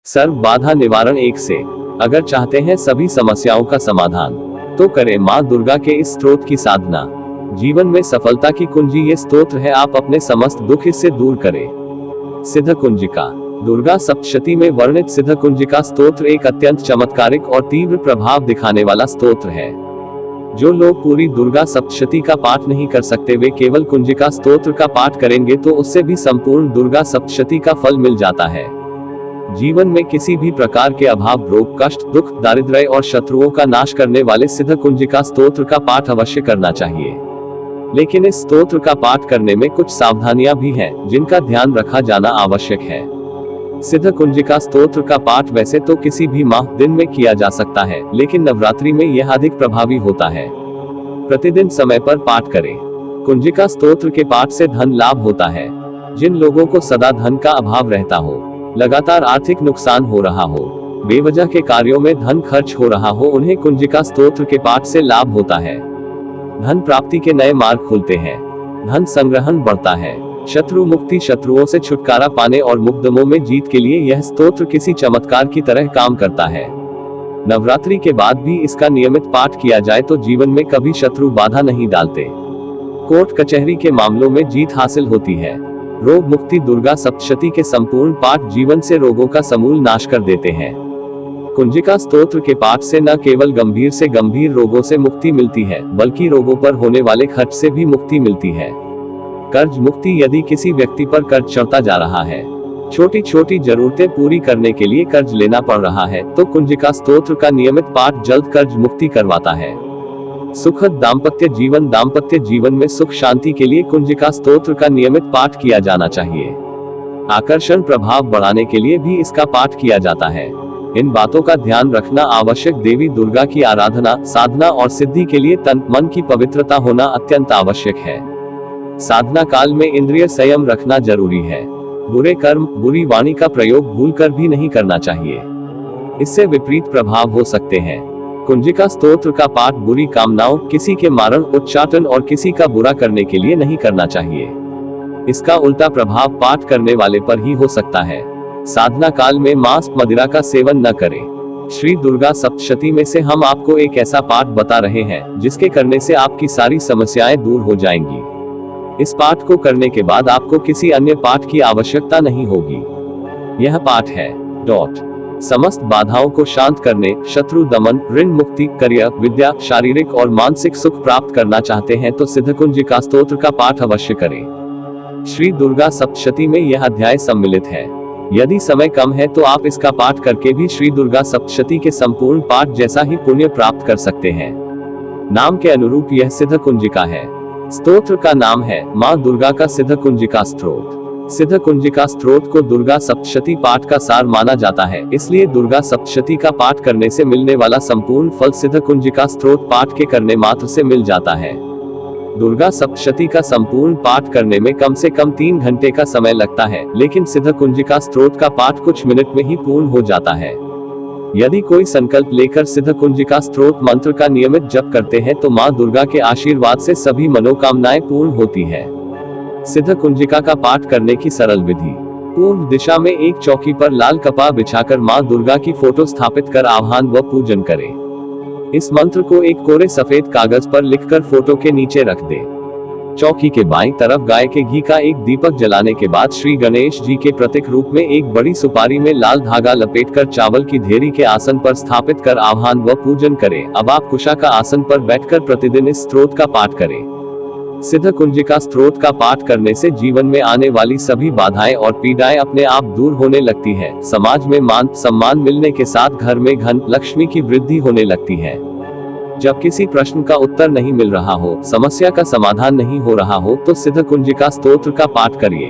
सर्व बाधा निवारण 1 से। अगर चाहते हैं सभी समस्याओं का समाधान, तो करें माँ दुर्गा के इस स्तोत्र की साधना। जीवन में सफलता की कुंजी ये स्तोत्र है, आप अपने समस्त दुख इससे दूर करें। सिद्ध कुंजिका। दुर्गा सप्तशती में वर्णित सिद्ध कुंजिका स्तोत्र एक अत्यंत चमत्कारिक और तीव्र प्रभाव दिखाने वाला स्तोत्र है। जो लोग पूरी दुर्गा सप्तशती का पाठ नहीं कर सकते, वे केवल कुंजिका स्तोत्र का पाठ करेंगे तो उससे भी संपूर्ण दुर्गा सप्तशती का फल मिल जाता है। जीवन में किसी भी प्रकार के अभाव, रोग, कष्ट, दुख, दारिद्र्य और शत्रुओं का नाश करने वाले सिद्ध कुंजिका स्तोत्र का पाठ अवश्य करना चाहिए। लेकिन इस स्तोत्र का पाठ करने में कुछ सावधानियां भी हैं, जिनका ध्यान रखा जाना आवश्यक है। सिद्ध कुंजिका स्तोत्र का पाठ वैसे तो किसी भी माह, दिन में किया जा सकता है, लेकिन नवरात्रि में यह अधिक प्रभावी होता है। प्रतिदिन समय पर पाठ करें। कुंजिका स्तोत्र के पाठ से धन लाभ होता है। जिन लोगों को सदा धन का अभाव रहता हो, लगातार आर्थिक नुकसान हो रहा हो, बेवजह के कार्यों में धन खर्च हो रहा हो, उन्हें कुंजिका स्तोत्र के पाठ से लाभ होता है। धन प्राप्ति के नए मार्ग खुलते हैं। धन संग्रहण बढ़ता है। शत्रु मुक्ति, शत्रुओं से छुटकारा पाने और मुकदमों में जीत के लिए यह स्तोत्र किसी चमत्कार की तरह काम करता है। नवरात्रि के बाद भी इसका नियमित पाठ किया जाए तो जीवन में कभी शत्रु बाधा नहीं डालते। कोर्ट कचहरी के मामलों में जीत हासिल होती है। रोग मुक्ति। दुर्गा सप्तशती के संपूर्ण पाठ जीवन से रोगों का समूल नाश कर देते हैं। कुंजिका स्तोत्र के पाठ से न केवल गंभीर से गंभीर रोगों से मुक्ति मिलती है, बल्कि रोगों पर होने वाले खर्च से भी मुक्ति मिलती है। कर्ज मुक्ति। यदि किसी व्यक्ति पर कर्ज चढ़ता जा रहा है, छोटी छोटी जरूरतें पूरी करने के लिए कर्ज लेना पड़ रहा है, तो कुंजिका स्तोत्र का नियमित पाठ जल्द कर्ज मुक्ति करवाता है। सुखद दाम्पत्य जीवन। दाम्पत्य जीवन में सुख शांति के लिए कुंजिका स्तोत्र का नियमित पाठ किया जाना चाहिए। आकर्षण प्रभाव बढ़ाने के लिए भी इसका पाठ किया जाता है। इन बातों का ध्यान रखना आवश्यक। देवी दुर्गा की आराधना, साधना और सिद्धि के लिए तन मन की पवित्रता होना अत्यंत आवश्यक है। साधना काल में इंद्रिय संयम रखना जरूरी है। बुरे कर्म, बुरी वाणी का प्रयोग भूलकर भी नहीं करना चाहिए। इससे विपरीत प्रभाव हो सकते हैं। कुंजिका स्तोत्र का पाठ बुरी कामनाओं, किसी के मारण, उच्चाटन और किसी का बुरा करने के लिए नहीं करना चाहिए। इसका उल्टा प्रभाव पाठ करने वाले पर ही हो सकता है। साधना काल में मांस, मदिरा का सेवन न करें। श्री दुर्गा सप्तशती में से हम आपको एक ऐसा पाठ बता रहे हैं जिसके करने से आपकी सारी समस्याएं दूर हो जाएंगी। इस पाठ को करने के बाद आपको किसी अन्य पाठ की आवश्यकता नहीं होगी। यह पाठ है समस्त बाधाओं को शांत करने, शत्रु दमन, ऋण मुक्ति, करियर, विद्या, शारीरिक और मानसिक सुख प्राप्त करना चाहते हैं तो सिद्ध कुंजिका स्तोत्र का पाठ अवश्य करें। श्री दुर्गा सप्तशती में यह अध्याय सम्मिलित है। यदि समय कम है तो आप इसका पाठ करके भी श्री दुर्गा सप्तशती के संपूर्ण पाठ जैसा ही पुण्य प्राप्त कर सकते हैं। नाम के अनुरूप यह सिद्ध कुंजिका है। स्तोत्र का नाम है माँ दुर्गा का सिद्ध कुंजिका स्तोत्र। सिद्ध कुंजिका स्तोत्र को दुर्गा सप्तशती पाठ का सार माना जाता है, इसलिए दुर्गा सप्तशती का पाठ करने से मिलने वाला संपूर्ण फल सिद्ध कुंजिका स्तोत्र पाठ के करने मात्र से मिल जाता है। दुर्गा सप्तशती का संपूर्ण पाठ करने में कम से कम 3 घंटे का समय लगता है, लेकिन सिद्ध कुंजिका स्तोत्र का पाठ कुछ मिनट में ही पूर्ण हो जाता है। यदि कोई संकल्प लेकर सिद्ध कुंजिका स्तोत्र मंत्र का नियमित जप करते हैं तो माँ दुर्गा के आशीर्वाद से सभी मनोकामनाएं पूर्ण होती है। सिद्ध कुंजिका का पाठ करने की सरल विधि। पूर्व दिशा में एक चौकी पर लाल कपड़ा बिछाकर माँ दुर्गा की फोटो स्थापित कर आह्वान व पूजन करें। इस मंत्र को एक कोरे सफेद कागज पर लिखकर फोटो के नीचे रख दे। चौकी के बाईं तरफ गाय के घी का एक दीपक जलाने के बाद श्री गणेश जी के प्रतीक रूप में एक बड़ी सुपारी में लाल धागा लपेटकर चावल की ढेरी के आसन पर स्थापित कर आह्वान व पूजन करें। अब आप कुशा का आसन पर बैठकर प्रतिदिन इस स्तोत्र का पाठ करें। सिद्ध कुंजिका स्तोत्र का पाठ करने से जीवन में आने वाली सभी बाधाएं और पीड़ाएं अपने आप दूर होने लगती है। समाज में मान सम्मान मिलने के साथ घर में धन लक्ष्मी की वृद्धि होने लगती है। जब किसी प्रश्न का उत्तर नहीं मिल रहा हो, समस्या का समाधान नहीं हो रहा हो, तो सिद्ध कुंजिका स्तोत्र का पाठ करिए।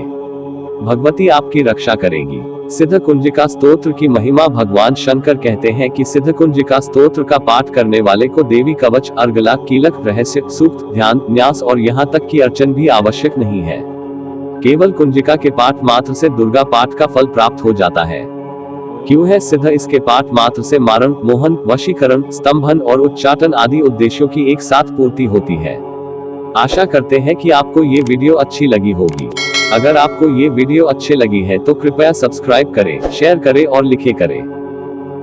भगवती आपकी रक्षा करेगी। सिद्ध कुंजिका स्तोत्र की महिमा। भगवान शंकर कहते हैं कि सिद्ध कुंजिका स्तोत्र का पाठ करने वाले को देवी कवच, अर्गला, कीलक, रहस्य, सूक्त, ध्यान, न्यास और यहाँ तक कि अर्चन भी आवश्यक नहीं है। केवल कुंजिका के पाठ मात्र से दुर्गा पाठ का फल प्राप्त हो जाता है। क्यों है सिद्ध? इसके पाठ मात्र से मारण, मोहन, वशीकरण, स्तंभन और उच्चाटन आदि उद्देश्यों की एक साथ पूर्ति होती है। आशा करते हैं कि आपको ये वीडियो अच्छी लगी होगी। अगर आपको ये वीडियो अच्छे लगी है तो कृपया सब्सक्राइब करें, शेयर करें और लिखे करें।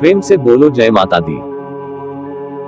प्रेम से बोलो जय माता दी।